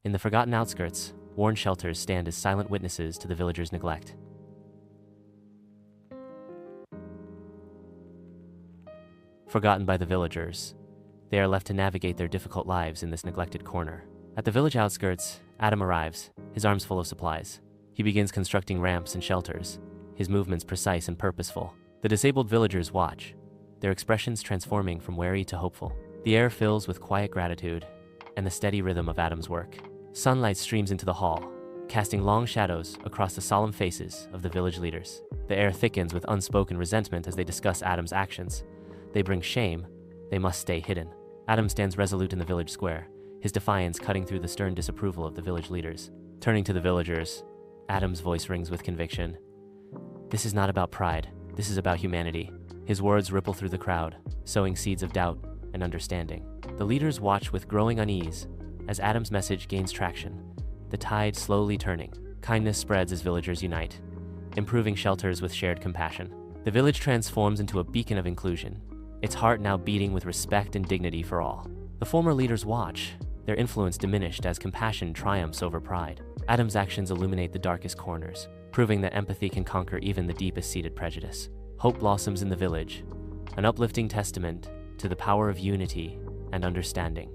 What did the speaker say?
In the forgotten outskirts, worn shelters stand as silent witnesses to the villagers' neglect. Forgotten by the villagers, they are left to navigate their difficult lives in this neglected corner. At the village outskirts, Adam arrives, his arms full of supplies. He begins constructing ramps and shelters, his movements precise and purposeful. The disabled villagers watch, their expressions transforming from wary to hopeful. The air fills with quiet gratitude and the steady rhythm of Adam's work. Sunlight streams into the hall, casting long shadows across the solemn faces of the village leaders. The air thickens with unspoken resentment as they discuss Adam's actions. They bring shame, they must stay hidden. Adam stands resolute in the village square, his defiance cutting through the stern disapproval of the village leaders. Turning to the villagers, Adam's voice rings with conviction. This is not about pride, this is about humanity. His words ripple through the crowd, sowing seeds of doubt and understanding. The leaders watch with growing unease as Adam's message gains traction, the tide slowly turning. Kindness spreads as villagers unite, improving shelters with shared compassion. The village transforms into a beacon of inclusion, its heart now beating with respect and dignity for all. The former leaders watch, their influence diminished as compassion triumphs over pride. Adam's actions illuminate the darkest corners, proving that empathy can conquer even the deepest-seated prejudice. Hope blossoms in the village, an uplifting testament to the power of unity and understanding.